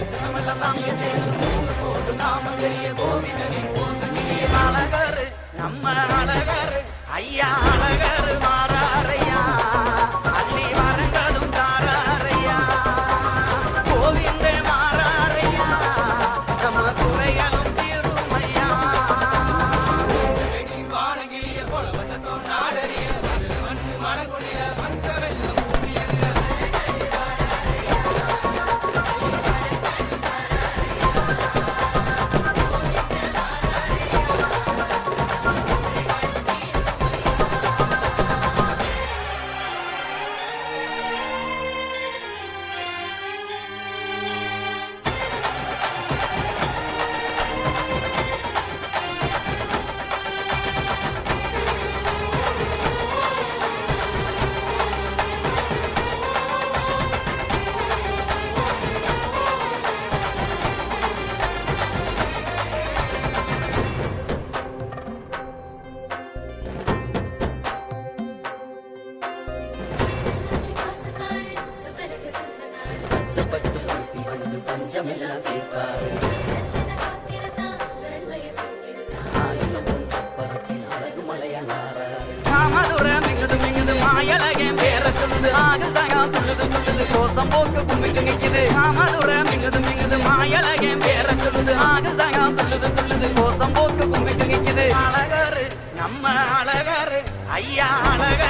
தரிசனமல்ல சாமிய தேடும் போட்டு நாம தெரிய கோவிந்தனே கோசகிரியே அழகரு நம்ம அழகரு ஐயா அழகரு மாறாரையா அள்ளி வரங்களும் தாராரையா கோவிந்தே மாறாரையா நம்ம குறைகளும் தீருமையா வானகிரிய போல வசத்தோம் நாடறிய மண்ணு மனக்குடிய மந்த வெள்ளம் பஞ்சமெல்லாம் தீர்ப்பாரு சப்பரத்தின் அழகு மலையனாராரு மாமதுரம் மிங்குது மாயலகே பேர சொல்லுது ஆகு சகா துள்ளுது கோசம் போட்டு கும்பிட்டு நிக்குது மாமதுரம் மிங்குது மாயலகே பேர சொல்லுது ஆகு சகா துள்ளுது கோசம் போட்டு கும்பிட்டு நிக்குது அழகரு நம்ம அழகரு ஐயா அழகரு